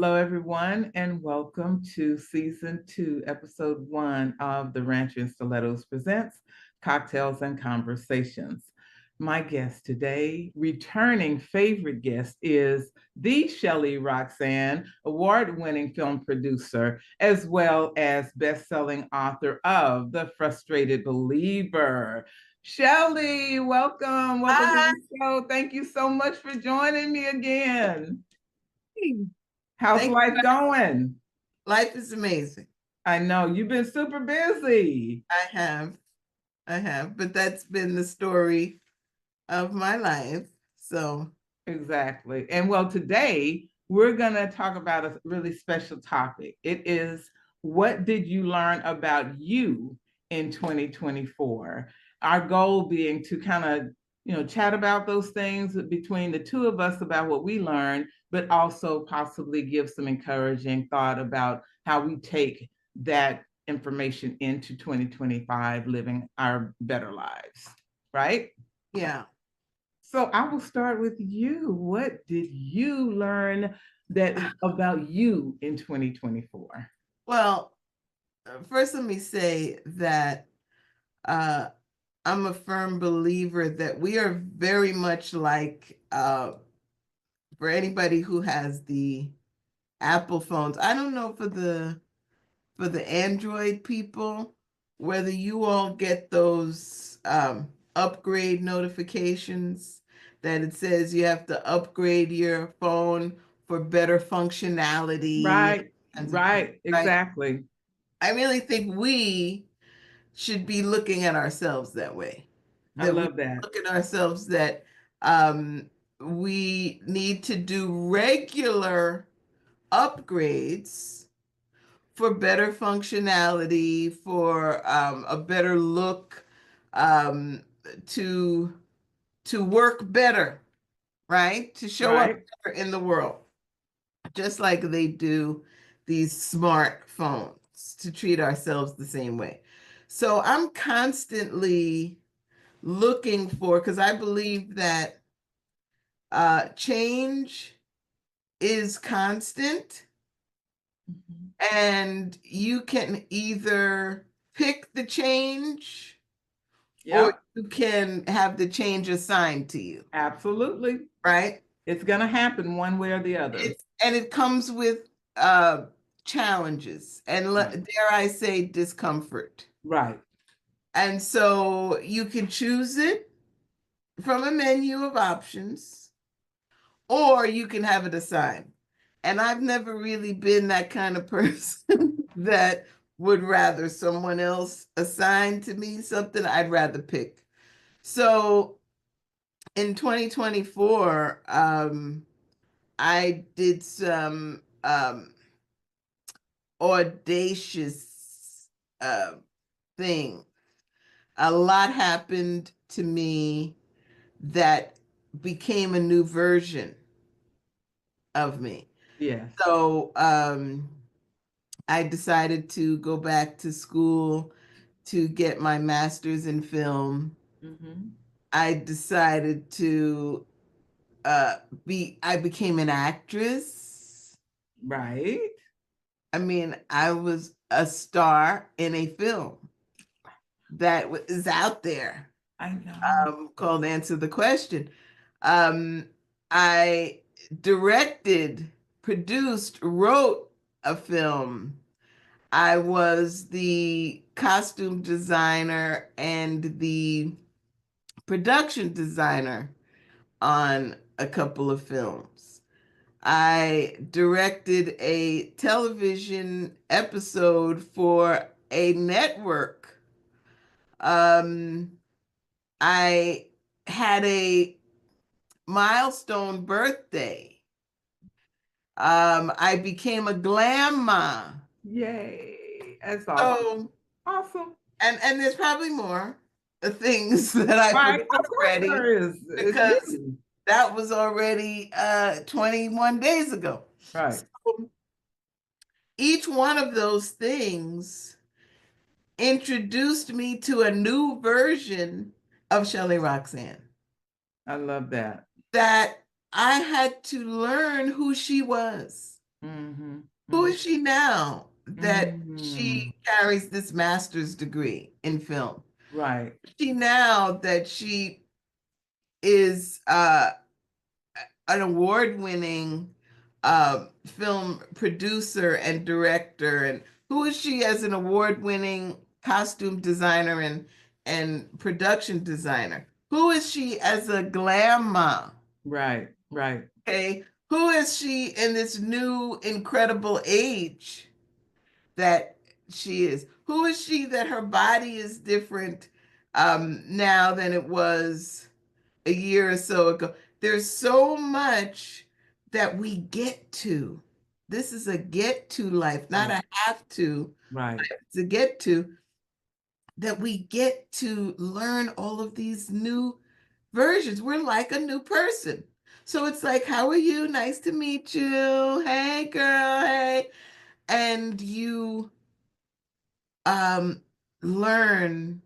Hello, everyone, and welcome to Season 2, Episode 1 of the Rancher and Stilettos presents Cocktails and Conversations. My guest today, returning favorite guest, is the Shelley Roxanne, award-winning film producer, as well as best-selling author of The Frustrated Believer. Shelley, welcome to Hi. the show. Thank you so much for joining me again. How's Thank life going? Life is amazing. I know you've been super busy. I have, I have, but that's been the story of my life. So, Exactly. And well, today we're going to talk about a really special topic. It is, what did you learn about you in 2024? Our goal being to kind of, chat about those things between the two of us about what we learned, but also possibly give some encouraging thought about how we take that information into 2025, living our better lives, right? yeah. So I will start with you. What did you learn that about you in 2024? Well, first, let me say that uh, I'm a firm believer that we are very much like, for anybody who has the Apple phones. I don't know for the Android people, whether you all get those upgrade notifications that it says you have to upgrade your phone for better functionality Right, and right, right. exactly. I really think we should be looking at ourselves that way. I That we love that. look at ourselves that um, we need to do regular upgrades for better functionality, for a better look, um, to work better, right? To show up Right, better in the world, just like they do these smartphones, to treat ourselves the same way. So I'm constantly looking for, because I believe that change is constant. mhm. And you can either pick the change or Yep, you can have the change assigned to you, absolutely. right? It's going to happen one way or the other. And it comes with uh, challenges and, Right, dare I say, discomfort. right, And so you can choose it from a menu of options, or you can have it assigned. And I've never really been that kind of person that would rather someone else assign to me something. I'd rather pick. So in 2024, I did some audacious uh, thing. A lot happened to me that became a new version of me. yes. So I decided to go back to school to get my master's in film. Hmm. I decided to uh, I became an actress. Right. I mean, I was a star in a film that is out there, I know. called Answer the Question. Um, I directed, produced, wrote a film. I was the costume designer and the production designer on a couple of films. I directed a television episode for a network. Um, I had a milestone birthday. I became a glam mom. Yay. That's awesome. So, Awesome. and there's probably more things that I Right. forgot Of course already, there is. It's because you. that was already 21 days ago. Right. So each one of those things introduced me to a new version of Shelley Roxanne, I love that. that I had to learn who she was. Mm-hmm. Who Mm-hmm. is she now that Mm-hmm. she carries this master's degree in film? Right. She now that she is an award-winning film producer and director, and who is she as an award-winning costume designer and production designer? Who is she as a glam mom? Right. Right. Okay, who is she in this new incredible age that she is? Who is she that her body is different now than it was a year or so ago? There's so much that we get to. This is a get to life, not Right. a have to. Right. It's a get to that we get to learn all of these new versions. We're like a new person. So it's like, how are you? Nice to meet you. Hey, girl. Hey. And you um learn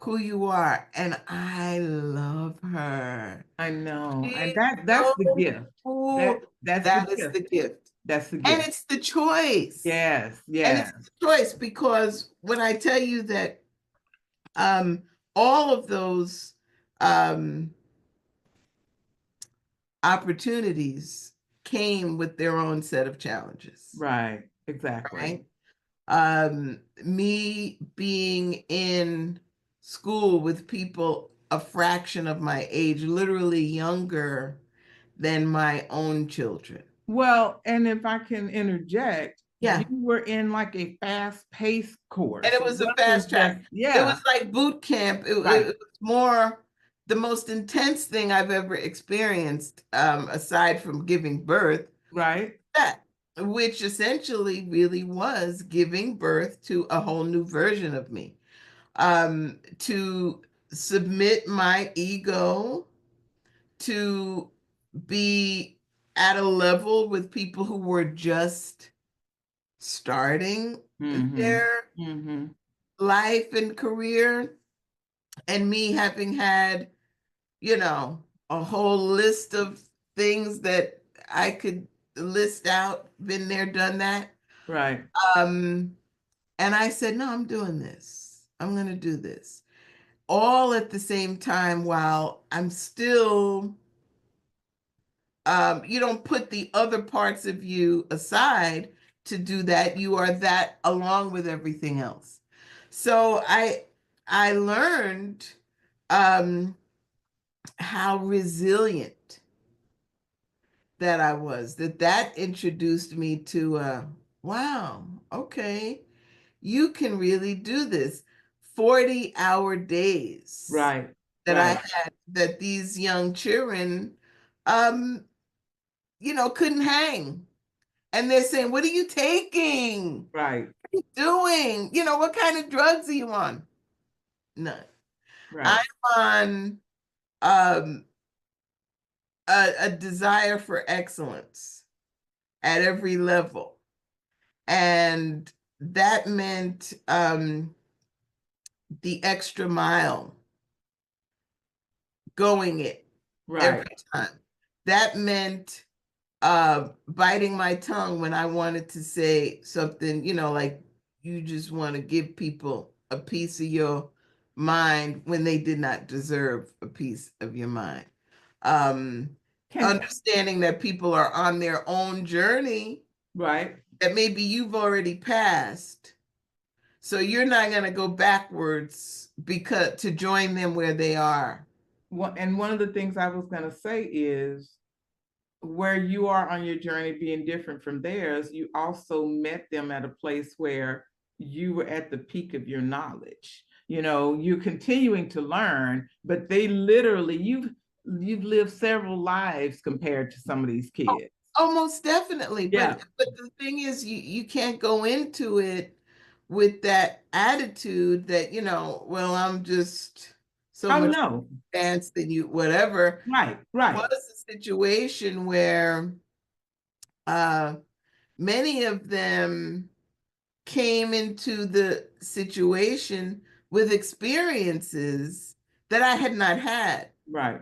who you are. And I love her. I know. And She's that's so the gift. cool. That's the That is gift. the gift. That's the And gift. it's the choice. Yes. And it's Yes. the choice because when I tell you that um all of those um opportunities came with their own set of challenges, Right. Exactly. right? Me being in school with people a fraction of my age, literally younger than my own children. Well, and if I can interject, you Yeah. were in like a fast-paced And course. it It was a wasn't fast just, track. It was yeah, like boot camp. It right, was more the most intense thing I've ever experienced, aside from giving birth, right, that, which essentially really was giving birth to a whole new version of me. To submit my ego to be at a level with people who were just starting mm-hmm, their mm-hmm, life and career, and me having had, you know, a whole list of things that I could list out, been there, done that. right, Um, and I said, no, I'm doing this. I'm going to do this. All at the same time while I'm still, you don't put the other parts of you aside to do that. You are that along with everything else. So I learned um, how resilient that I was, that introduced me to, wow, okay, you can really do this. 40-hour days right, that I right, had, that these young children, um, couldn't hang. And they're saying, what are you taking? right, What are you doing? What kind of drugs are you on? None. I'm right, on um, a desire for excellence at every level. And that meant the extra mile, going it right, every time. That meant biting my tongue when I wanted to say something, like you just want to give people a piece of your mind when they did not deserve a piece of your mind. Um, can, Understanding that people are on their own journey right. that maybe you've already passed. So you're not going to go backwards because to join them where they are. And one of the things I was going to say is where you are on your journey being different from theirs, you also met them at a place where you were at the peak of your knowledge. You're continuing to learn, but they literally, you've lived several lives compared to some of these kids. Almost definitely. Yeah. But the thing is, you can't go into it with that attitude that, well, I'm just so Oh much no. advanced than you, whatever. Right, It right, was a situation where uh many of them came into the situation with experiences that I had not had right.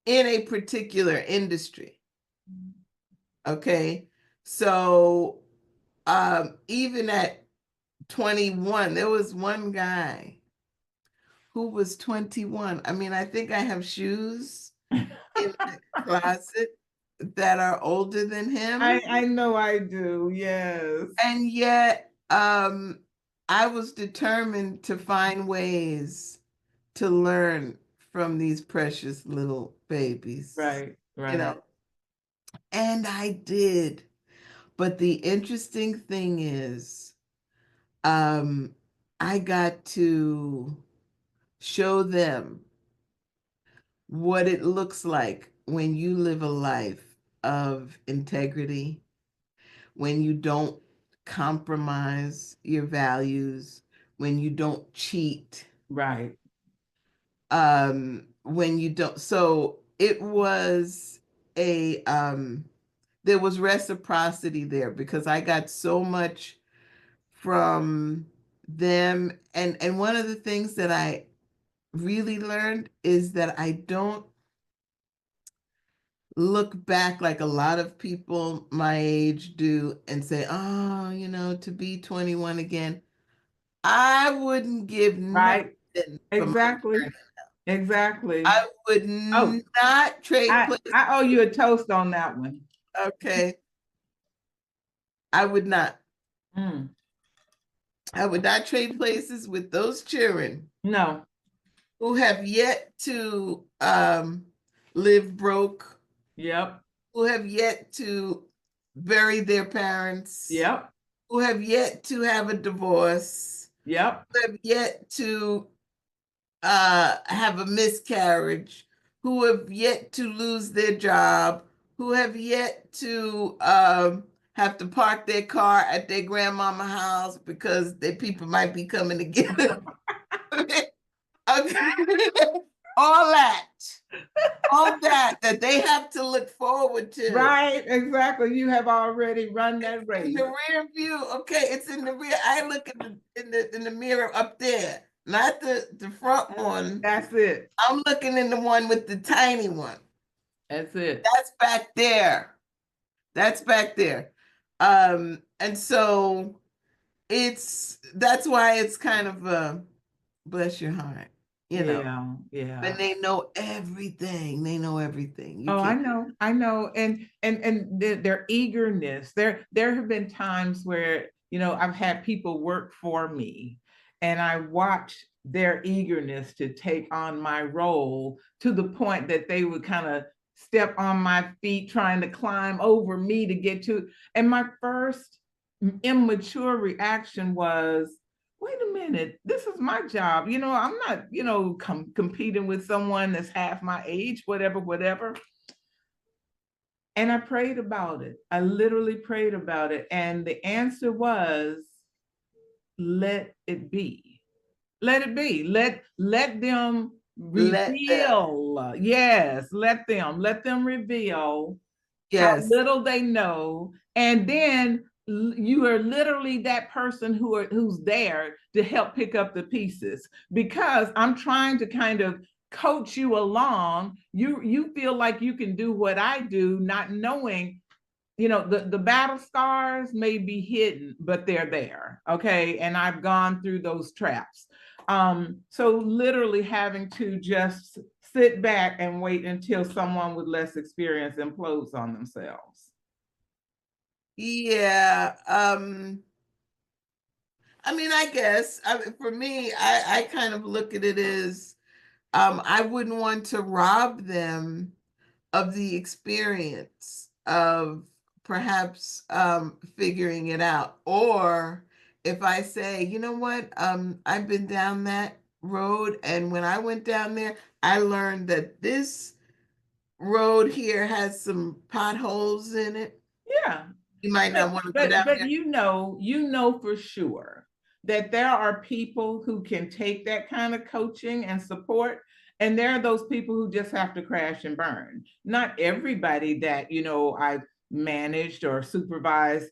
in a particular industry. Okay. So even at 21, there was one guy who was 21. I mean, I think I have shoes in the closet that are older than him. I know I do. Yes. And yet, I was determined to find ways to learn from these precious little babies, Right. you Right. know, and I did. But the interesting thing is, um, I got to show them what it looks like when you live a life of integrity, when you don't compromise your values, when you don't cheat, Right. when you don't. So it was there was reciprocity there because I got so much from them. And one of the things that I really learned is that I don't look back like a lot of people my age do and say, oh, to be 21 again. I wouldn't give nothing Right. for my Exactly. journey. Exactly. I would Oh, not trade places. I owe you a toast on that one. Okay. I would not. Mm. I would not trade places with those children No. who have yet to live broke, Yep. who have yet to bury their parents, Yep. who have yet to have a divorce, Yep. who have yet to have a miscarriage, who have yet to lose their job, who have yet to have to park their car at their grandmama house because their people might be coming to get them. Okay. All that, that they have to look forward to. Right. Exactly. You have already run that In race. the rear view, okay, it's in the rear. I look in the mirror up there, not the front one. That's it. I'm looking in the one with the tiny one. That's it. That's back there. That's back there. And so that's why it's kind of a bless your heart, you know. Yeah. When Yeah. they know everything, they know everything. You Oh, can't. I know, and their eagerness. There have been times where I've had people work for me, and I watch their eagerness to take on my role to the point that they would kind of step on my feet, trying to climb over me to get to. And my first immature reaction was, wait a minute, this is my job. I'm not, competing with someone that's half my age, whatever. And I prayed about it. I literally prayed about it. And the answer was, let it be. Let it be. Let them Let them. reveal. Yes, let them reveal how Yes. little they know. And then you are literally that person who's there to help pick up the pieces, because I'm trying to kind of coach you along. You feel like you can do what I do, not knowing the battle scars may be hidden, but they're there. Okay. And I've gone through those traps. So literally having to just sit back and wait until someone with less experience implodes on themselves. Yeah. I mean, I guess for me, I kind of look at it as I wouldn't want to rob them of the experience of perhaps figuring it out. Or if I say, you know what, I've been down that road, and when I went down there, I learned that this road here has some potholes in it. Yeah. You might not But want to go but down but there. you know for sure that there are people who can take that kind of coaching and support, and there are those people who just have to crash and burn. Not everybody that I've managed or supervised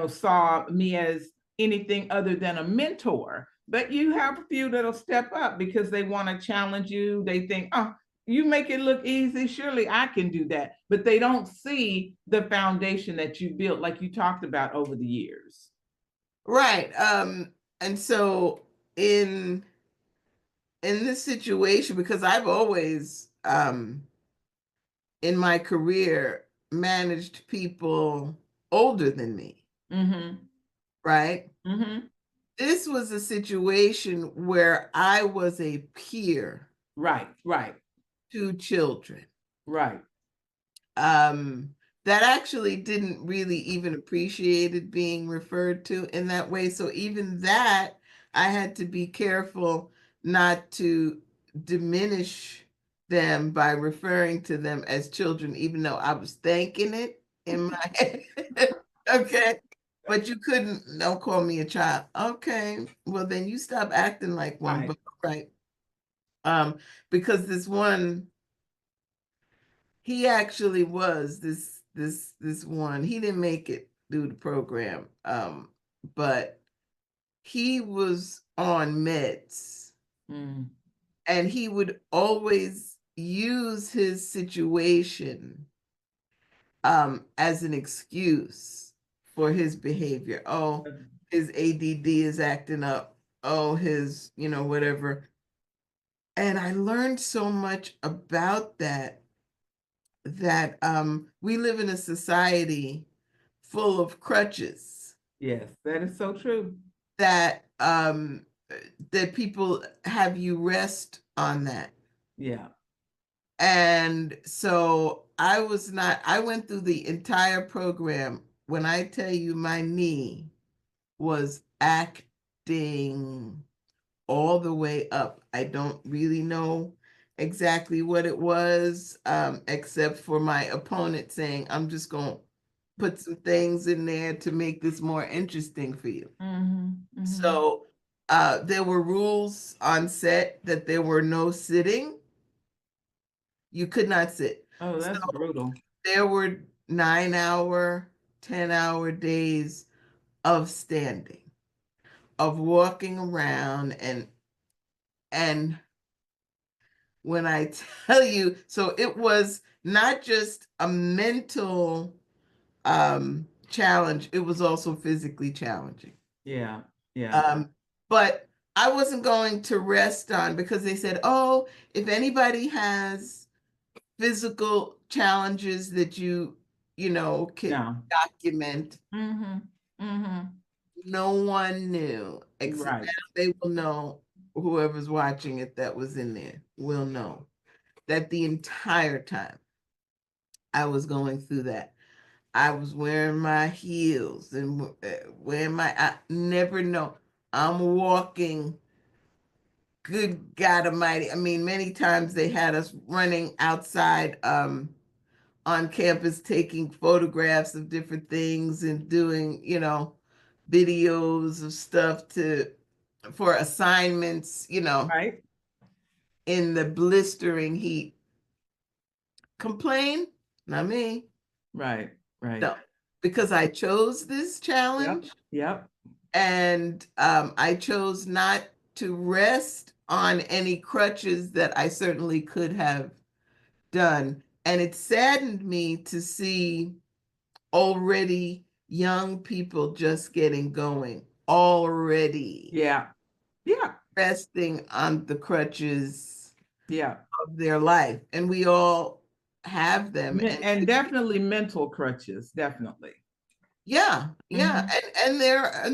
saw me as anything other than a mentor. But you have a few that'll step up because they want to challenge you. They think, oh, you make it look easy. Surely I can do that. But they don't see the foundation that you built, like you talked about over the years. Right. And so in this situation, because I've always in my career managed people older than me, Mm-hmm. right? Mm-hmm. This was a situation where I was a peer Right, right, to children. right. um, that actually didn't really even appreciate it being referred to in that way. So even that, I had to be careful not to diminish them by referring to them as children, even though I was thinking it in my head. Okay. But you couldn't, don't call me a child. Okay. Well, then you stop acting like one, Right. but right. Um, because this one, he actually was this one. He didn't make it through the program, but he was on meds, Mm. and he would always use his situation as an excuse for his behavior. Oh, his ADD is acting up. Oh, his, whatever. And I learned so much about that we live in a society full of crutches Yes, that is so true. that that people have you rest on that. Yeah. And so I went through the entire program. When I tell you my knee was acting all the way up. I don't really know exactly what it was, except for my opponent saying, I'm just going to put some things in there to make this more interesting for you. Mm-hmm. Mm-hmm. So there were rules on set that there were no sitting. You could not sit. Oh, So that's brutal. there were 9 hour, 10-hour days of standing, of walking around, and when I tell you, so it was not just a mental challenge, it was also physically challenging. Yeah. Yeah. Um, but I wasn't going to rest on, because they said, oh, if anybody has physical challenges that can No. document, Mm-hmm. Mm-hmm. no one knew, except Right. now they will know, whoever's watching it that was in there will know that the entire time I was going through that, I was wearing my heels and wearing I never know. I'm walking, good God Almighty. I mean, many times they had us running outside on campus taking photographs of different things and doing, videos of stuff for assignments, Right. in the blistering heat. Complain? Not me. Right. Right. No, because I chose this Yep. challenge, Yep. and I chose not to rest on any crutches that I certainly could have done. And it saddened me to see already young people just getting going, already Yeah. Yeah. resting on the crutches Yeah. of their life. And we all have them. And And definitely mental crutches. Definitely. yeah, yeah. Mm-hmm. And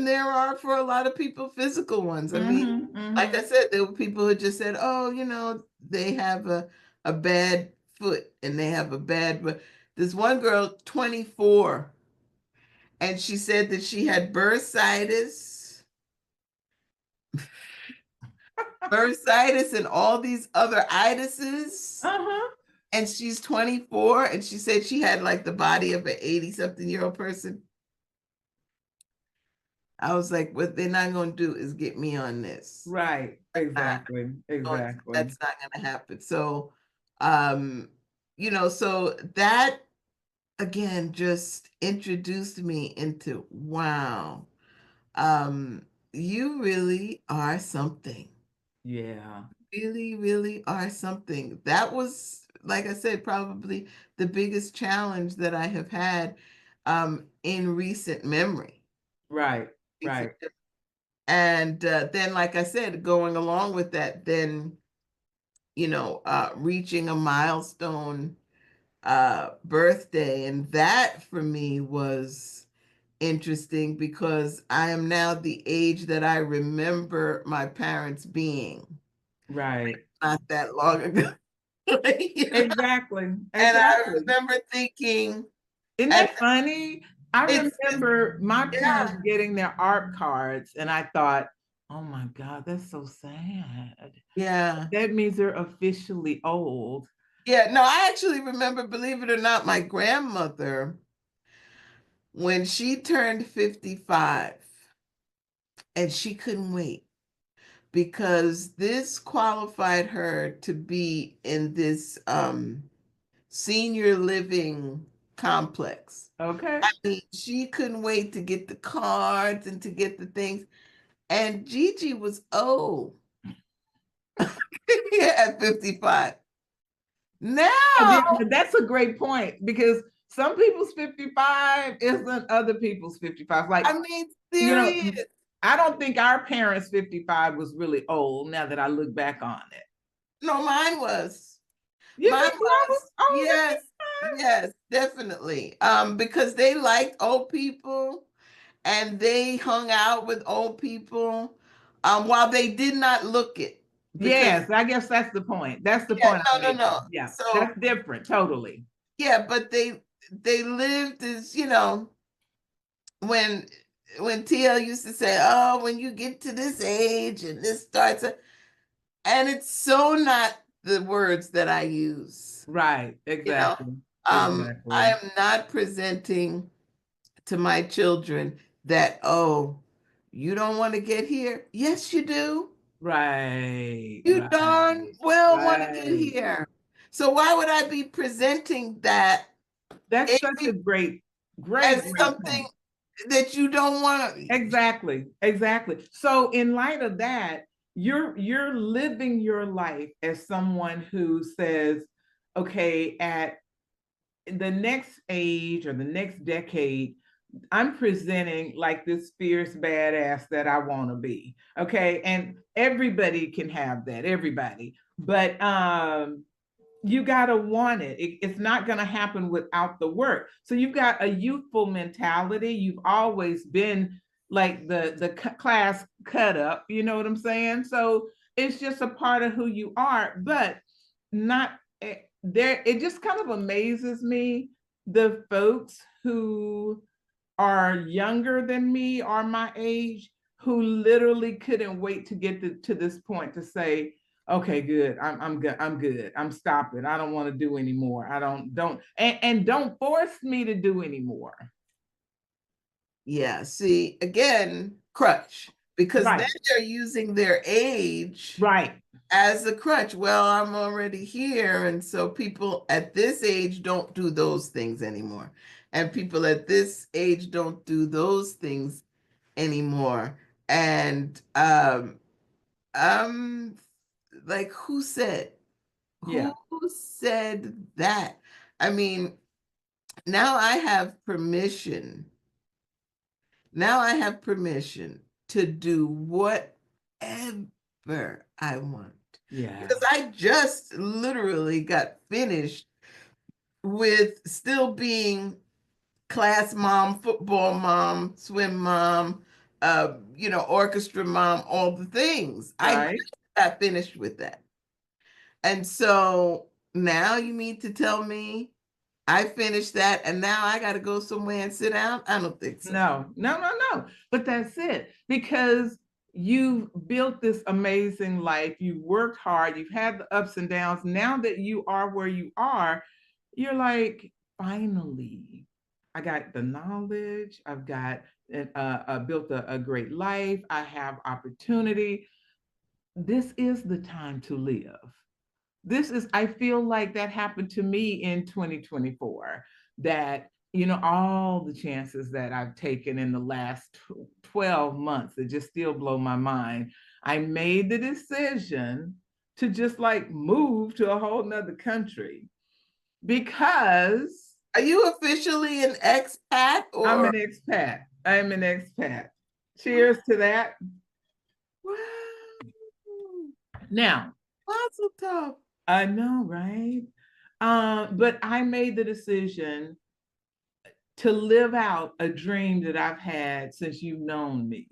there are, for a lot of people, physical ones. I mean, Mm-hmm. like I Mm-hmm. said, there were people who just said, oh, they have a bad foot, and they have a bad, but this one girl, 24, and she said that she had bursitis and all these other itises. Uh-huh. And she's 24, and she said she had like the body of an 80-something-year-old person. I was like, what they're not going to do is get me on this. Right. Not Exactly. going, Exactly. that's not going to happen. So, um, so that again just introduced me into, wow, you really are something. Yeah. really, really are something. That was, like I said, probably the biggest challenge that I have had in recent memory. Right, Recent right, And then, like I said, going along with that, then, reaching a milestone birthday. And that for me was interesting because I am now the age that I remember my parents being, right. not that long ago. Exactly, And I exactly. remember thinking, Isn't and that funny? I it's, remember my yeah, parents getting their art cards, and I thought, oh my God, that's so sad. yeah. That means they're officially old. Yeah, no, I actually remember, believe it or not, my grandmother, when she turned 55, and she couldn't wait because this qualified her to be in this senior living complex. Okay. I mean, she couldn't wait to get the cards and to get the things. And Gigi was old at 55. Now, That's a great point because some people's 55 isn't other people's 55. Like, I mean, you know, serious. I don't think our parents' 55 was really old now that I look back on it. No, mine was. You Mine think I was was. old at Yes, yes, definitely. Because they liked old people and they hung out with old people while they did not look it. Because Yes, I guess that's the point. That's the yeah, point I'm no, no, making. no. Yeah, So that's different, totally. yeah, but they lived as, when TL used to say, "Oh, when you get to this age and this starts," and it's so not the words that I use. Right, You know, exactly, I exactly. am not presenting to my children that, oh, you don't want to get here. Yes, you do. Right, You darn right, well want to get right. here. So why would I be presenting that That's such a any- great, as great, great something point. that you don't want to? Exactly, exactly. So in light of that, you're living your life as someone who says, okay, at the next age or the next decade, I'm presenting like this fierce badass that I want to be. Okay. And everybody can have that, everybody. But you got to want it's not going to happen without the work. So you've got a youthful mentality. You've always been like the class cut up, you know what I'm saying? So it's just a part of who you are, but not there. It just kind of amazes me the folks who are younger than me or my age who literally couldn't wait to get to this point to say, okay, good, I'm good, I'm good, I'm stopping, I don't want to do anymore, I don't and don't force me to do anymore. Yeah, see, again, crutch, because then Right, they're using their age right, as a crutch. Well, I'm already here. And so people at this age don't do those things anymore. And people at this age don't do those things anymore. And um like who yeah, said that? I mean, now I have permission. Now I have permission to do whatever I want. yeah, Because I just literally got finished with still being class mom, football mom, swim mom, orchestra mom, all the things. I just right. got finished with that. And so now you mean to tell me I finished that and now I got to go somewhere and sit down? I don't think so. No, no, no, no. But that's it. Because you've built this amazing life. You've worked hard. You've had the ups and downs. Now that you are where you are, you're like, finally, I got the knowledge. I've got built a great life. I have opportunity. This is the time to live. I feel like that happened to me in 2024, that all the chances that I've taken in the last 12 months that just still blow my mind. I made the decision to just like move to a whole nother country because Are you officially an expat I'm or? an expat. I'm an expat. Cheers to that. Wow. Now, Mazel tov. I know, right? But I made the decision to live out a dream that I've had since you've known me.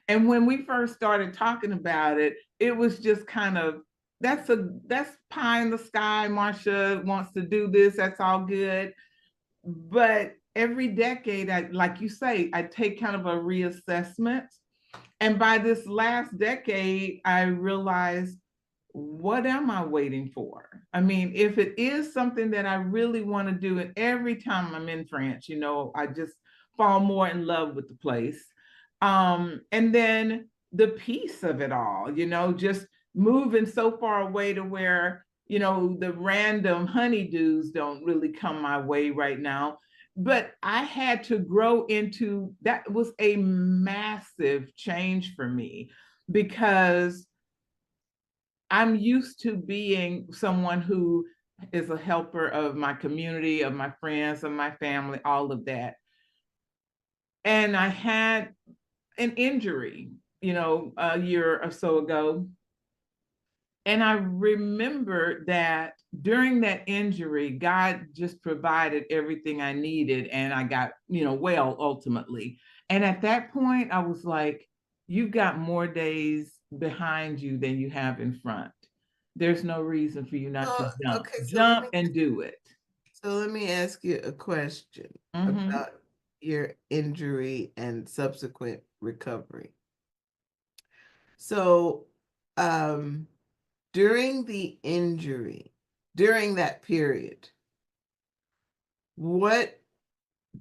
And when we first started talking about it, it was just kind of that's pie in the sky. Marsha wants to do this. That's all good. But every decade, like you say, I take kind of a reassessment. And by this last decade, I realized, what am I waiting for? I mean, if it is something that I really want to do, and every time I'm in France, I just fall more in love with the place. And then the peace of it all, just moving so far away to where, the random honeydews don't really come my way right now. But I had to grow into that. Was a massive change for me because I'm used to being someone who is a helper of my community, of my friends, of my family, all of that. And I had an injury, a year or so ago. And I remember that during that injury, God just provided everything I needed and I got, well ultimately. And at that point, I was like, you've got more days behind you than you have in front. There's no reason for you not to jump. Okay, Jump and do it. so let me ask you a question Mm-hmm. about your injury and subsequent recovery. So, um, during the injury, during that period, what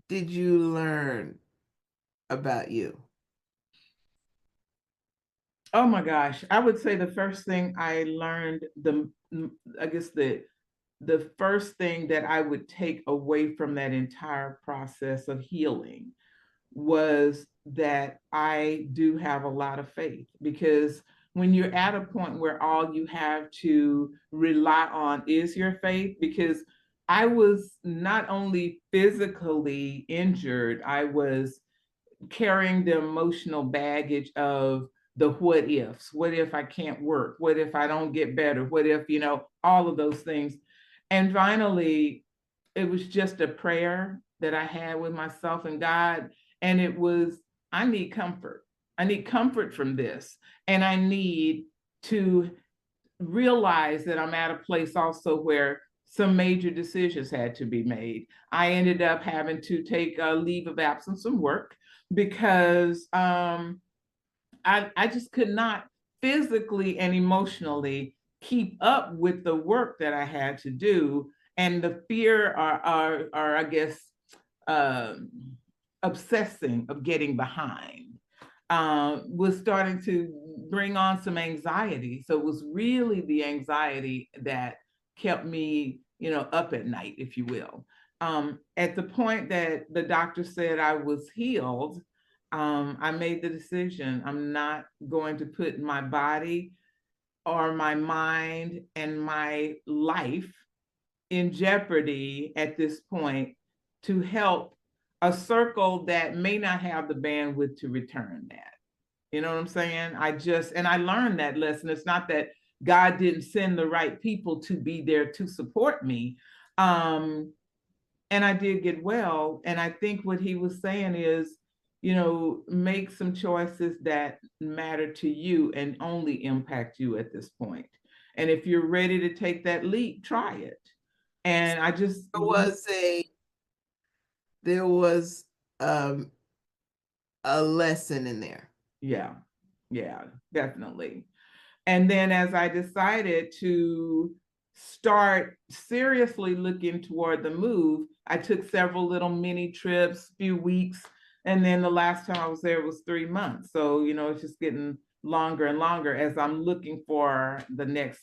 did you learn about you? Oh my gosh. I would say the first thing I learned, I guess the first thing that I would take away from that entire process of healing was that I do have a lot of faith, because when you're at a point where all you have to rely on is your faith, because I was not only physically injured, I was carrying the emotional baggage of the what ifs. What if I can't work? What if I don't get better? What if, all of those things. And finally, it was just a prayer that I had with myself and God. And it was, I need comfort. I need comfort from this. And I need to realize that I'm at a place also where some major decisions had to be made. I ended up having to take a leave of absence from work because I just could not physically and emotionally keep up with the work that I had to do. And the fear, or I guess, um, obsessing of getting behind was starting to bring on some anxiety. So it was really the anxiety that kept me, up at night, if you will. At the point that the doctor said I was healed, I made the decision, I'm not going to put my body or my mind and my life in jeopardy at this point to help a circle that may not have the bandwidth to return that. You know what I'm saying? And I learned that lesson. It's not that God didn't send the right people to be there to support me. Um, and I did get well. And I think what he was saying is, make some choices that matter to you and only impact you at this point. And if you're ready to take that leap, try it. And I just, There was there was um, a lesson in there. yeah, yeah, definitely. And then as I decided to start seriously looking toward the move, I took several little mini trips, few weeks. And then the last time I was there was 3 months. So, it's just getting longer and longer as I'm looking for the next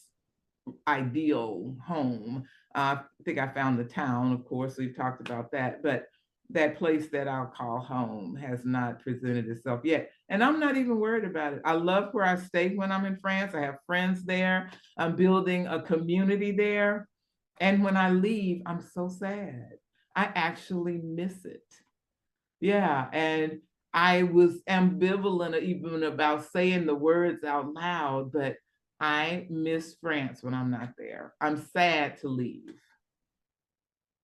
ideal home. I think I found the town, of course, we've talked about that, but that place that I'll call home has not presented itself yet. And I'm not even worried about it. I love where I stay when I'm in France. I have friends there. I'm building a community there. And when I leave, I'm so sad. I actually miss it. Yeah. And I was ambivalent even about saying the words out loud, but I miss France when I'm not there. I'm sad to leave.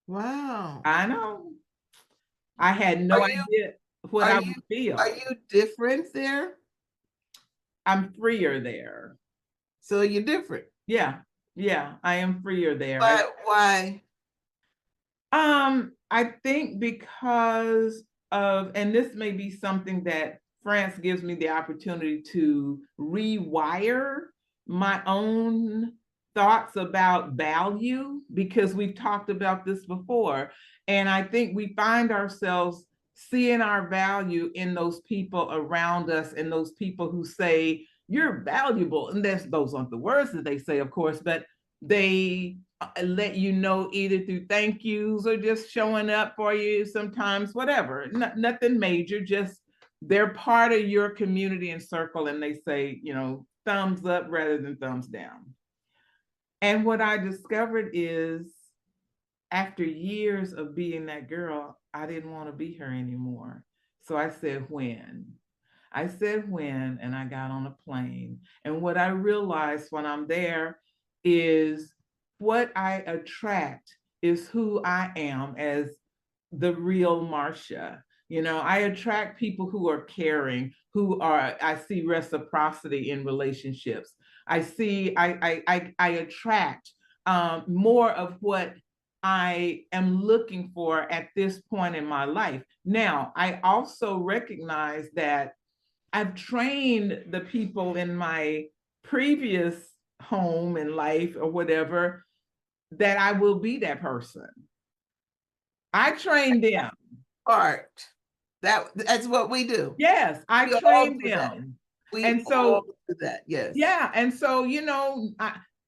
Wow. I know. I had Are no you idea what are I you would are feel. you different there? I'm freer there. So you're different. Yeah. Yeah. I am freer there. Why? I think because of, and this may be something that France gives me the opportunity to rewire my own thoughts about value, because we've talked about this before. And I think we find ourselves seeing our value in those people around us and those people who say, you're valuable. And those aren't the words that they say, of course, but they let you know either through thank yous or just showing up for you sometimes, whatever. Nothing major, just they're part of your community and circle, and they say, thumbs up rather than thumbs down. And what I discovered is after years of being that girl, I didn't want to be her anymore. So I said, when? I said when, and I got on a plane. And what I realized when I'm there is what I attract is who I am as the real Marcia. I attract people who are caring, I see reciprocity in relationships. I attract more of what I am looking for at this point in my life. Now, I also recognize that I've trained the people in my previous home and life or whatever that I will be that person. I trained them. Art. That's what we do. Yes, I We all trained do that. them. We And all so, do that. Yes. yeah. And so,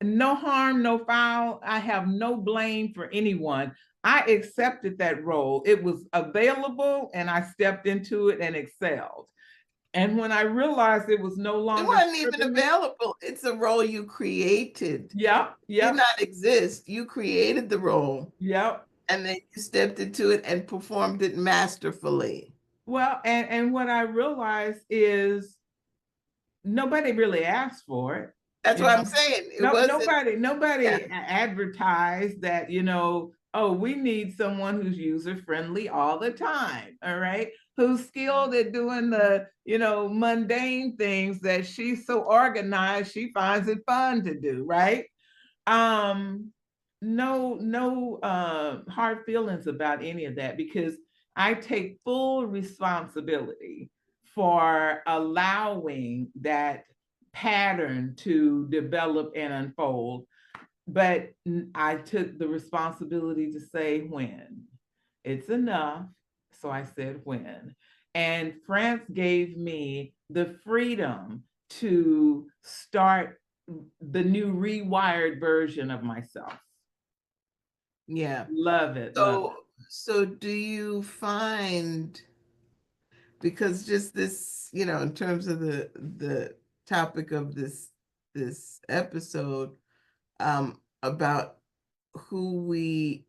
no harm, no foul. I have no blame for anyone. I accepted that role. It was available and I stepped into it and excelled. And when I realized it was no It longer wasn't even serving me, available. It's a role you created. yep, Did yep, not exist. You created the role yep. and then you stepped into it and performed it masterfully. Well, and what I realized is nobody really asked for it. That's You what know, I'm saying. It no, wasn't, yeah. nobody advertised that, oh, we need someone who's user friendly all the time. All right. Who's skilled at doing the, mundane things that she's so organized, she finds it fun to do. Right. Um, no hard feelings about any of that, because I take full responsibility for allowing that pattern to develop and unfold. But I took the responsibility to say when. It's enough. So I said when. And France gave me the freedom to start the new rewired version of myself. Yeah. Love it, love it. So do you find, because just this, in terms of the topic of this episode, about who we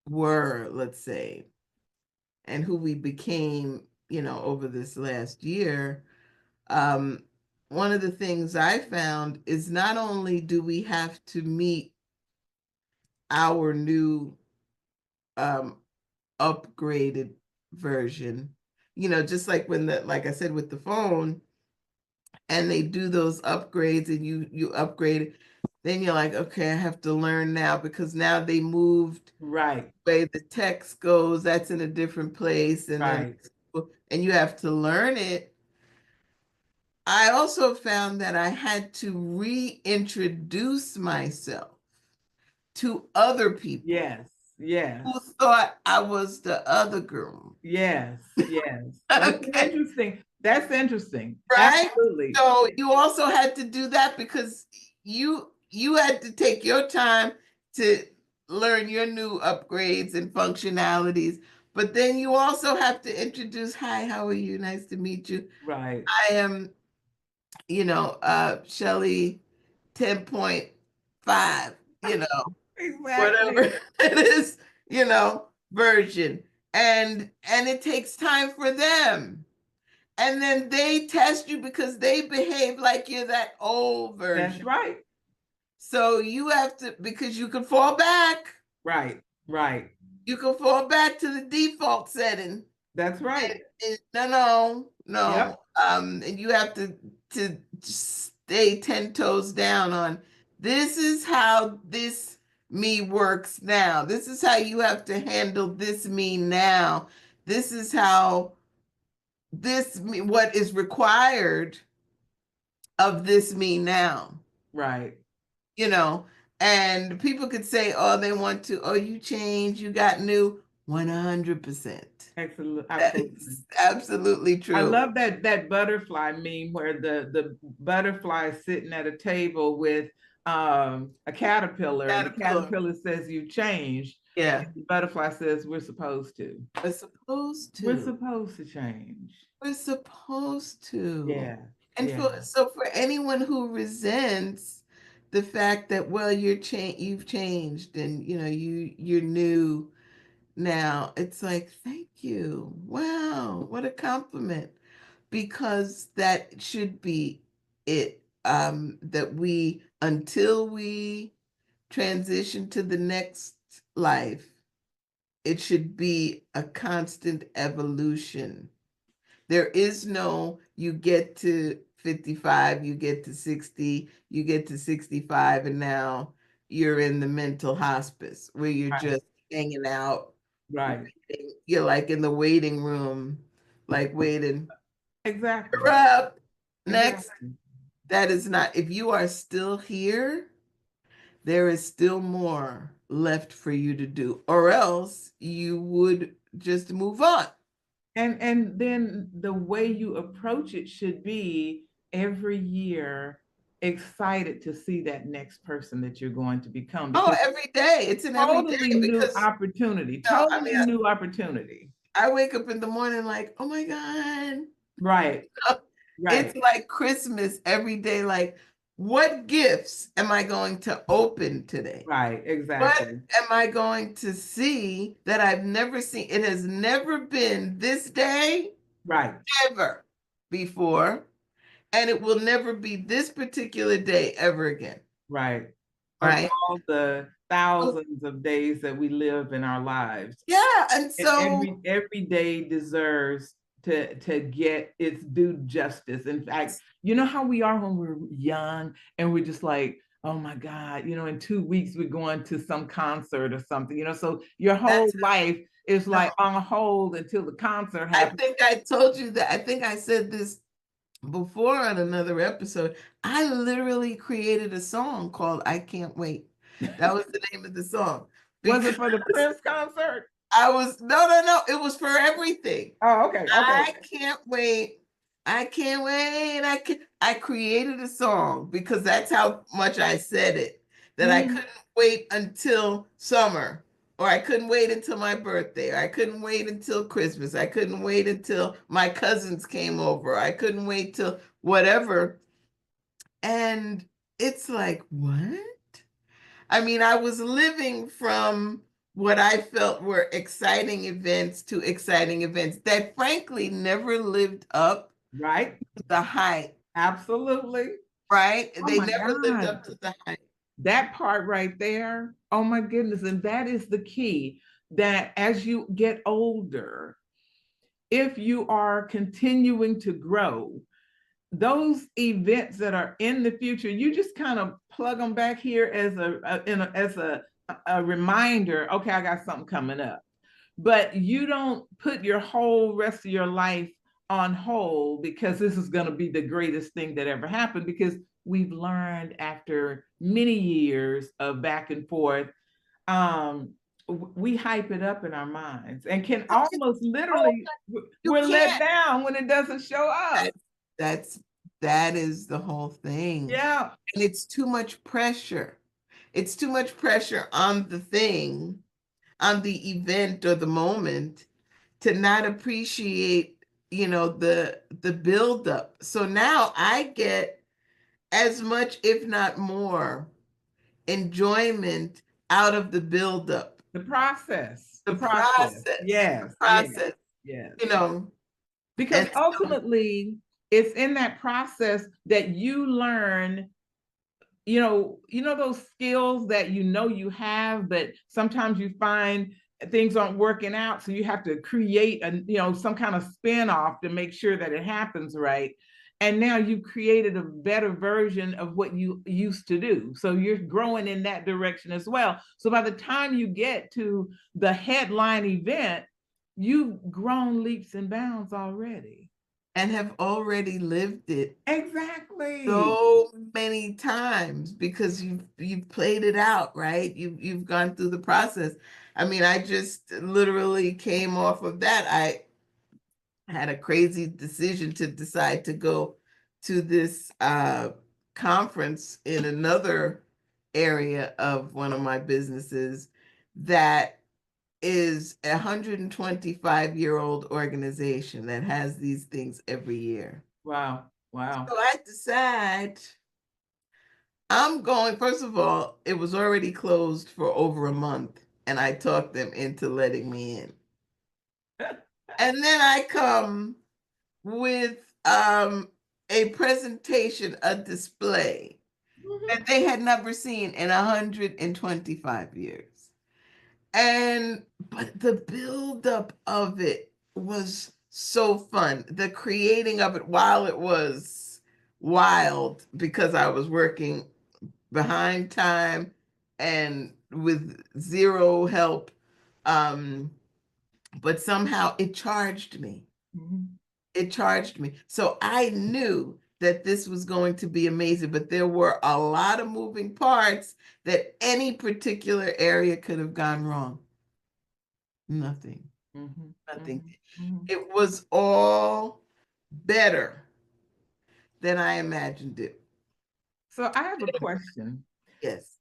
were, let's say, and who we became, over this last year, um, one of the things I found is not only do we have to meet our new upgraded version, just like like I said, with the phone, and they do those upgrades and you upgrade it, then you're like, okay, I have to learn now, because now they moved Right, the way the text goes, that's in a different place, and then right. and you have to learn it. I also found that I had to reintroduce myself to other people Yes, yes, who thought I was the other girl. yes, yes. That's Okay. interesting. That's interesting. Right? Absolutely. So you also had to do that because you had to take your time to learn your new upgrades and functionalities, But then you also have to introduce, hi, how are you? Nice to meet you. Right. I am, Shelley 10.5, whatever Exactly. it is, version. And it takes time for them. And then they test you because they behave like you're that old That's version. right. So you have to, because you can fall back. Right. Right. You can fall back to the default setting. That's right. No. Yep. And you have to stay 10 toes down on, this is how this me works now. This is how you have to handle this me now. This is how this me, what is required of this me now. Right. you know, and people could say, oh, they want to, oh, you changed, you got new. 100%. Excellent. Absolutely. That's absolutely I true. love that butterfly meme where the butterfly is sitting at a table with a caterpillar, and the Caterpillar. caterpillar says you changed, Yeah. and the butterfly says we're supposed to. We're supposed We're to. supposed to change. We're supposed to. Yeah. And Yeah. for anyone who resents the fact that, well, you've changed, and you're new now, it's like, thank you. Wow, what a compliment. Because that should be it. That we, until we transition to the next life, it should be a constant evolution. There is no, you get to 55, you get to 60, you get to 65, and now you're in the mental hospice where you're Right. just hanging out. Right. You're like in the waiting room, like waiting. Exactly. You're up. Next. Exactly. That is not, if you are still here, there is still more left for you to do, or else you would just move on. And then the way you approach it should be every year excited to see that next person that you're going to become, Oh, because every day. It's an everyday, totally new because opportunity, I mean, totally new opportunity. I wake up in the morning like, oh my God. Right. It's Right. like Christmas every day. Like, what gifts am I going to open today? Right. What Exactly. am I going to see that I've never seen? It has never been this day Right. ever before, and it will never be this particular day ever again. Right. Of Right? all the Oh, thousands of days that we live in our lives, yeah. And and so every day deserves to get its due justice. In fact, you know how we are when we're young and we're just like, oh my God, in 2 weeks we're going to some concert or something, so your whole that's life is no, like on hold until the concert I happens. think I told you that. I think I said this before on another episode. I literally created a song called I Can't Wait. That was the name of the song. Was it Because for the Prince concert? I was, no, it was for everything. Oh, okay, okay. I can't wait. I can't wait. I created a song because that's how much I said it, that I Mm, couldn't wait until summer, or I couldn't wait until my birthday, or I couldn't wait until Christmas. I couldn't wait until my cousins came over. I couldn't wait till whatever. And it's like, what? I mean, I was living from what I felt were exciting events to exciting events that frankly never lived up right. to the hype, Absolutely. right? Oh They my never lived God. up to the hype. That part right there, oh my goodness. And that is the key, that as you get older, if you are continuing to grow, those events that are in the future, you just kind of plug them back here as a reminder. Okay, I got something coming up, but you don't put your whole rest of your life on hold because this is going to be the greatest thing that ever happened, because we've learned after many years of back and forth, um we hype it up in our minds and can almost Oh, literally, you we're let can't. down when it doesn't show up. That's that's that is the whole thing. Yeah. And it's too much pressure. It's too much pressure on the thing, on the event or the moment, to not appreciate, the buildup. So now I get as much, if not more, enjoyment out of the buildup, The process, the the process. process, the Yes, yes, process, yes. you know. Because And so, ultimately, it's in that process that you learn, those skills that you have, but sometimes you find things aren't working out, so you have to create some kind of spin-off to make sure that it happens right. And now you've created a better version of what you used to do, so you're growing in that direction as well. So by the time you get to the headline event, you've grown leaps and bounds already. and have already lived it Exactly. so many times because you've played it out, right? You've gone through the process. I mean, I just literally came off of that. I had a crazy decision to decide to go to this conference in another area of one of my businesses that is a 125-year-old organization that has these things every year. Wow. Wow. So I decide I'm going, first of all, it was already closed for over a month, and I talked them into letting me in. And then I come with a presentation, a display Mhm. that they had never seen in 125 years. And but the buildup of it was so fun. The creating of it, while it was wild because I was working behind time and with zero help, um, but somehow it charged me. Mhm. It charged me. So I knew that this was going to be amazing, but there were a lot of moving parts that any particular area could have gone wrong. Nothing, Mhm. nothing. Mhm. Mhm. It was all better than I imagined it. So I have a question. Yes.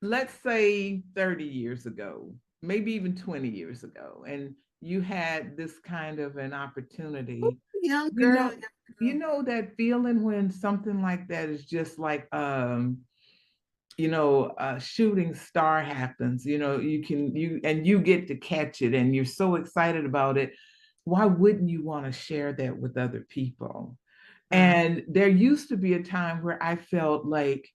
Let's say 30 years ago, maybe even 20 years ago, and you had this kind of an opportunity. Young You girl, know, young you girl. know that feeling when something like that is just like a shooting star happens. You get to catch it and you're so excited about it. Why wouldn't you want to share that with other people? Uh, And there used to be a time where I felt like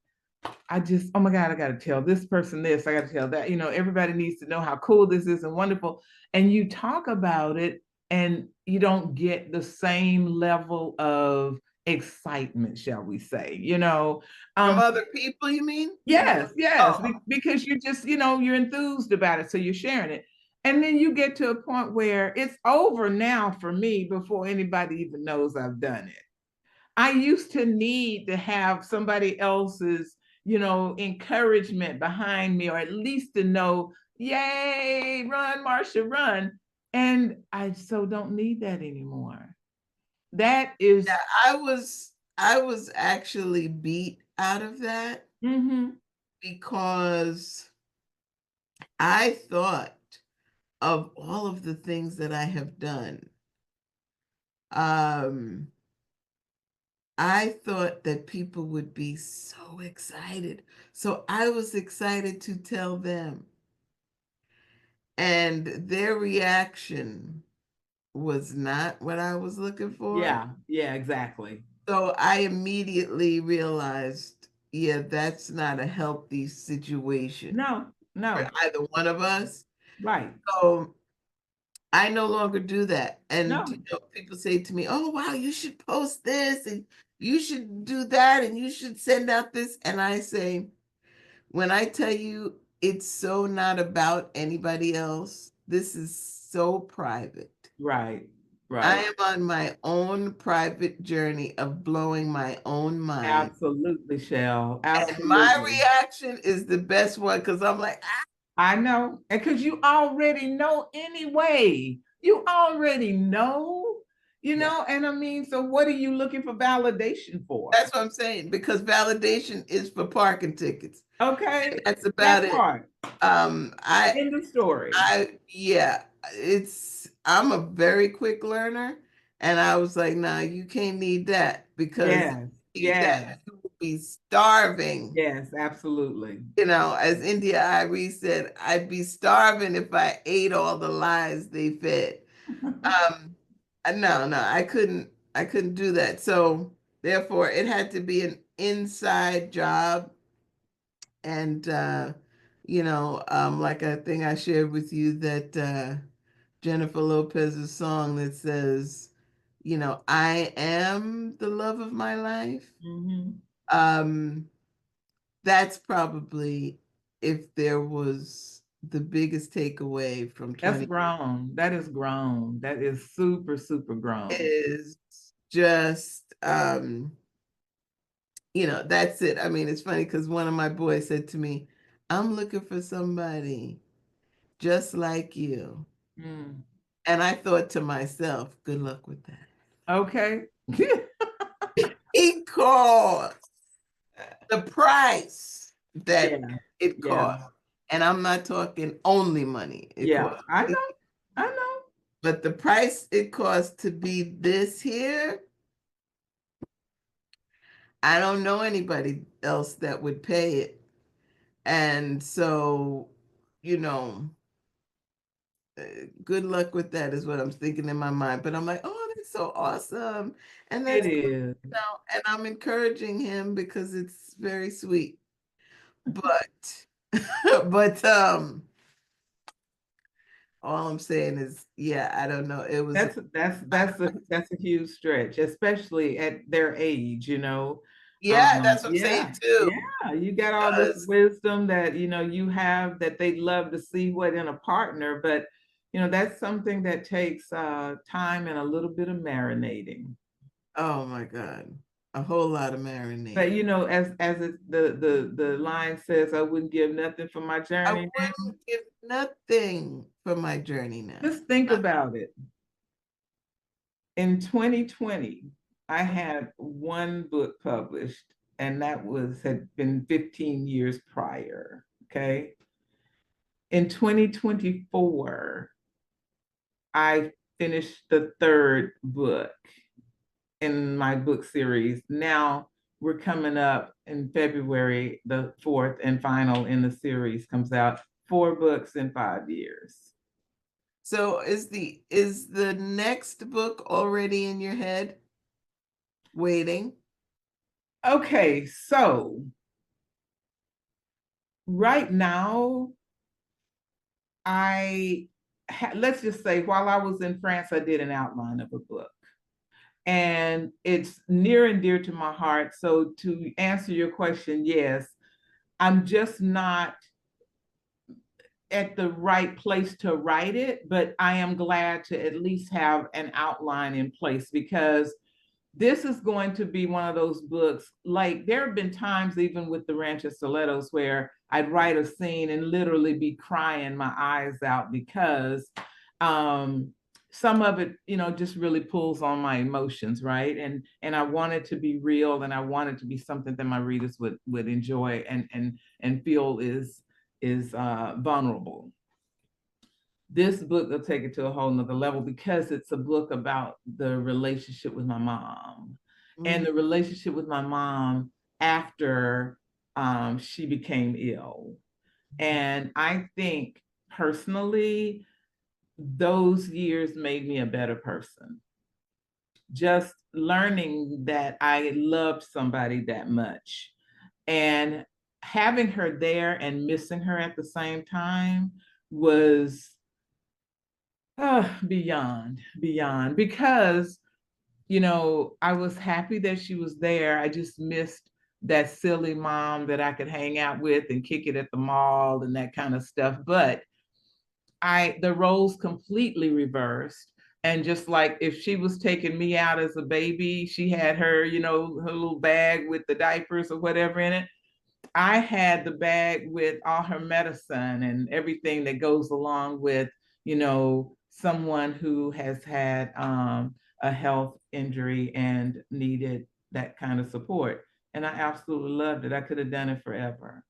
I just, oh my God, I got to tell this person this, I got to tell that. Everybody needs to know how cool this is and wonderful. And you talk about it and you don't get the same level of excitement, shall we say, from Um, other people, you mean? From yes, other, yes, oh, because you're just, you're enthused about it. So you're sharing it. And then you get to a point where it's over now for me before anybody even knows I've done it. I used to need to have somebody else's, encouragement behind me, or at least to know, yay, run, Marsha, run. And I so don't need that anymore. That yeah, is, I was actually beat out of that mm-hmm, because I thought of all of the things that I have done. Um, I thought that people would be so excited. So I was excited to tell them. And their reaction was not what I was looking for. yeah, yeah, exactly. So I immediately realized, yeah, that's not a healthy situation No, for no, either one of us. right. So I no longer do that. And No, people say to me, "Oh, wow, you should post this and you should do that and you should send out this." And I say, when I tell you it's so not about anybody else, this is so private. right, I right. am on my own private journey of blowing my own mind. Absolutely, Shell. And my Absolutely. reaction is the best one because I'm like, ah, I know. And because you already know anyway. You already know. You Yeah. know, and I mean, so what are you looking for validation for? That's what I'm saying, because validation is for parking tickets. Okay, That's about that it. part. Um, I, End of story. yeah, I'm a very quick learner, and I was like, nah, you can't need that, because if Yes, you need yes, that, you will be starving. yes, absolutely. You know, as India Irie said, I'd be starving if I ate all the lies they fed. Um, no, no, I couldn't do that. So therefore, it had to be an inside job. And like I think I shared with you that Jennifer Lopez's song that says, I am the love of my life. Mhm. Um, that's probably, if there was the biggest takeaway from That's 20, grown. That is grown. That is super, super grown. is just that's it. I mean, it's funny because one of my boys said to me, I'm looking for somebody just like you. Mm. And I thought to myself, good luck with that. Okay. Because the price that Yeah. it Yeah. costs, and I'm not talking only money, it Yeah. costs, I know. I know. but the price it costs to be this here, I don't know anybody else that would pay it. And so, you know, uh, good luck with that is what I'm thinking in my mind. But I'm like, oh, that's so awesome. And It that's, is. and I'm encouraging him because it's very sweet. But, but, all I'm saying is, yeah, I don't know. It was, That's a huge stretch, especially at their age, you know. yeah, that's what I'm saying Yeah, too. yeah. You got all this Because, wisdom that you have that they'd love to see what in a partner, but that's something that takes time and a little bit of marinating. oh my God, a whole lot of But marinating. the line says, I wouldn't give nothing for my I journey now. wouldn't give nothing for my journey now. Just think about it. In 2020, I had one book published, and that had been 15 years prior. Okay. In 2024, I finished the third book in my book series. Now we're coming up in February, the fourth and final in the series comes out. 4 books in 5 years. So is the next book already in your head waiting? Okay, so right now, let's just say while I was in France, I did an outline of a book. And it's near and dear to my heart. So, to answer your question, yes, I'm just not at the right place to write it, but I am glad to at least have an outline in place because this is going to be one of those books. Like, there have been times, even with the Ranch of Stilettos, where I'd write a scene and literally be crying my eyes out because um, some of it, just really pulls on my emotions, right? And I want it to be real, and I want it to be something that my readers would enjoy and feel is vulnerable. This book will take it to a whole nother level because it's a book about the relationship with my mom and Mm. the relationship with my mom after she became ill. And I think personally, those years made me a better person. Just learning that I loved somebody that much and having her there and missing her at the same time was beyond, because I was happy that she was there. I just missed that silly mom that I could hang out with and kick it at the mall and that kind of stuff. But the roles completely reversed. And just like if she was taking me out as a baby, she had her little bag with the diapers or whatever in it. I had the bag with all her medicine and everything that goes along with, someone who has had a health injury and needed that kind of support. And I absolutely loved it. I could have done it forever,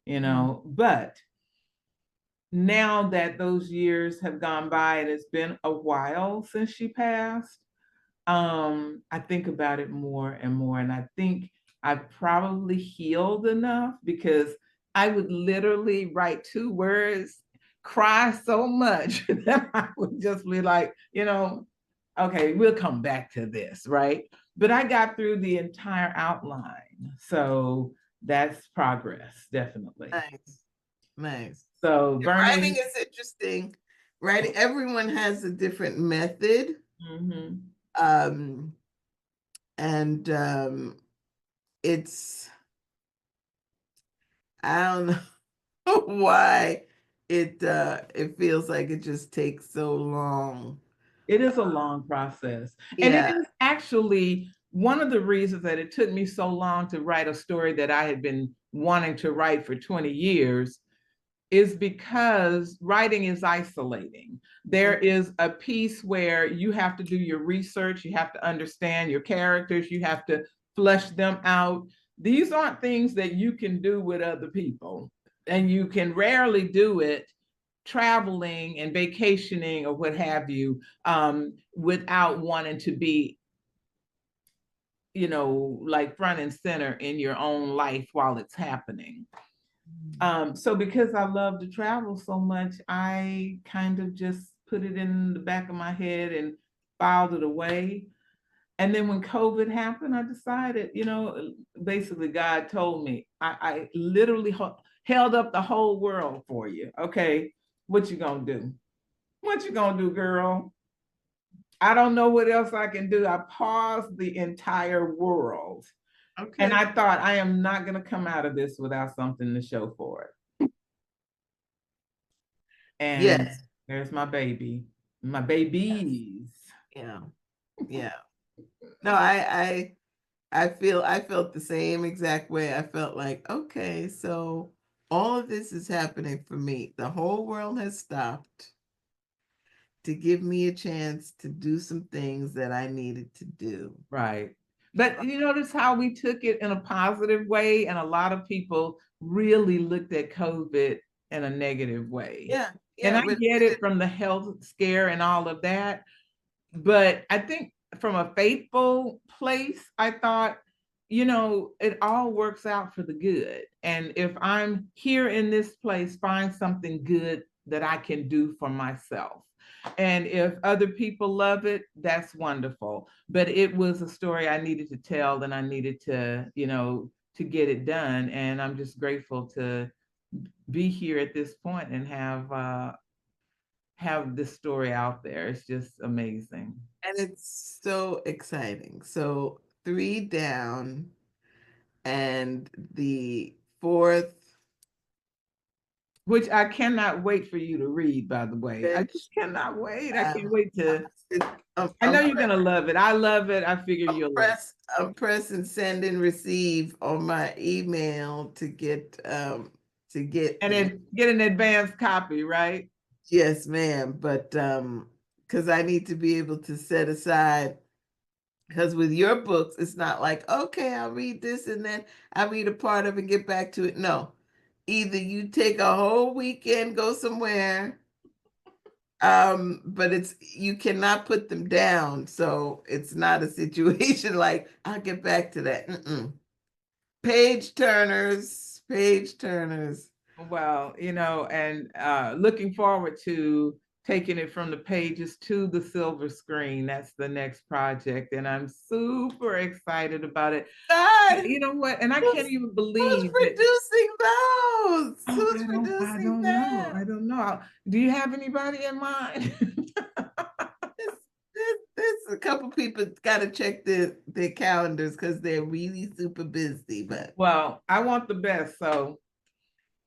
you know, but now that those years have gone by and it's been a while since she passed, I think about it more and more. And I think I've probably healed enough because I would literally write 2 words, cry so much that I would just be like, okay, we'll come back to this, right? But I got through the entire outline. So that's progress, definitely. Nice, nice. So Writing Vernon. is interesting. Writing, everyone has a different method. Mm-hmm. Um, and it's, I don't know why it feels like it just takes so long. It is a long process. And it Yeah, is actually one of the reasons that it took me so long to write a story that I had been wanting to write for 20 years is because writing is isolating. There is a piece where you have to do your research, you have to understand your characters, you have to flesh them out. These aren't things that you can do with other people, and you can rarely do it traveling and vacationing or what have you, without wanting to be, like front and center in your own life while it's happening. So because I love to travel so much, I kind of just put it in the back of my head and filed it away. And then when COVID happened, I decided, basically God told me, I literally held up the whole world for you. Okay, what you gonna do? What you gonna do, girl? I don't know what else I can do. I paused the entire world. And okay. I thought, I am not going to come out of this without something to show for it. And Yes. there's my baby, my Yes. babies. Yeah. Yeah. No, I felt the same exact way. I felt like, okay, so all of this is happening for me. The whole world has stopped to give me a chance to do some things that I needed to do. Right. But you notice how we took it in a positive way, and a lot of people really looked at COVID in a negative way. Yeah. And Yeah. I get it from the health scare and all of that. But I think from a faithful place, I thought, it all works out for the good. And if I'm here in this place, find something good that I can do for myself. And if other people love it, that's wonderful. But it was a story I needed to tell, and I needed to get it done. And I'm just grateful to be here at this point and have this story out there. It's just amazing. And it's so exciting. So 3 down, and the fourth Which I cannot wait for you to read, by the way. I fish. just cannot wait. I can't Um, wait to. I'm, I know I'm, you're pre- gonna love it. I love it. I figure you'll love it. I'm pressing send and receive on my email to get And the then get an advanced copy, right? yes, ma'am. But because I need to be able to set aside, because with your books, it's not like, okay, I'll read this and then I read a part of it and get back to it. No. Either you take a whole weekend, go somewhere, but it's you cannot put them down. So it's not a situation like I'll get back to that. Mm-mm. Page turners, page turners. Well, and looking forward to taking it from the pages to the silver screen. That's the next project, and I'm super excited about it. God, You know what? And I can't who's, even who's believe that. producing those? Oh, Who's I producing don't know. them? I don't know. Do you have anybody in mind? There's a couple people got to check their calendars because they're really super busy, but Well, I want the best, so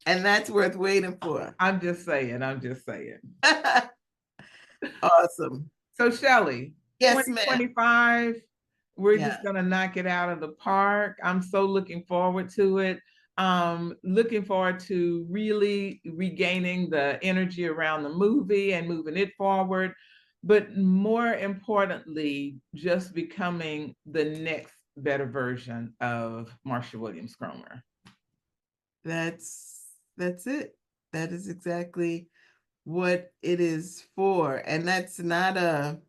and that's worth waiting for. I'm just saying. I'm just saying. Awesome. So, Shelly, Yes, ma'am. 2025, we're Yeah. just gonna knock it out of the park. I'm so looking forward to it. Looking forward to really regaining the energy around the movie and moving it forward. but more importantly, just becoming the next better version of Marsha Williams Cromer. That's it. That is exactly what it is for. And that's not a,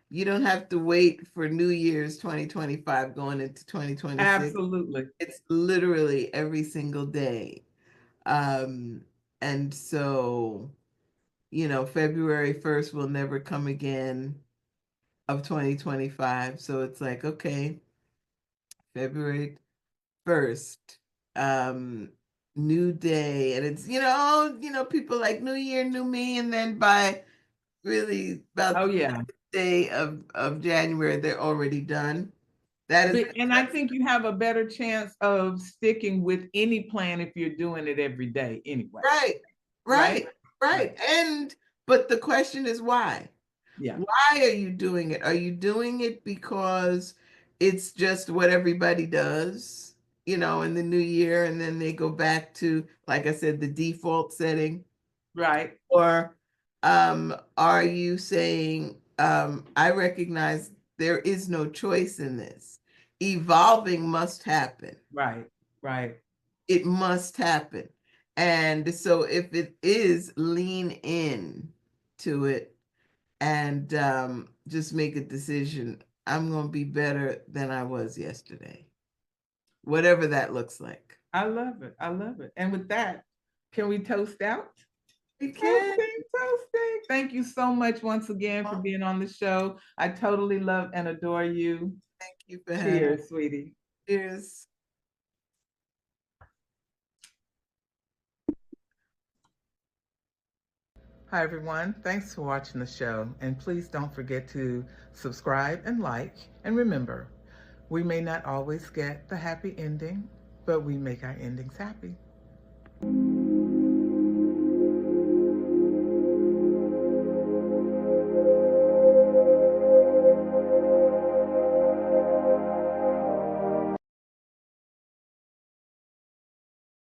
you don't have to wait for New Year's 2025 going into 2026. Absolutely. It's literally every single day. Um, and so, February 1st will never come again of 2025. So it's like, okay, February 1st, um, new day. And it's, people like New Year, new me. And then by really about Oh, the yeah. day of January, they're already done. That is And I think you have a better chance of sticking with any plan if you're doing it every day anyway. right, Right? right, right. But the question is why? Yeah. Why are you doing it? Are you doing it because it's just what everybody does, in the new year, and then they go back to, like I said, the default setting? Right. Or are you saying, I recognize there is no choice in this? Evolving must happen. Right. Right. It must happen. And so if it is, lean in to it and just make a decision. I'm going to be better than I was yesterday, whatever that looks like. I love it. I love it. And with that, can we toast out? We can. Toasting, toasting. Thank you so much once again for Oh, being on the show. I totally love and adore you. thank you for having me. Cheers, sweetie. Cheers. Hi, everyone. Thanks for watching the show. And please don't forget to subscribe and like. And remember, we may not always get the happy ending, but we make our endings happy.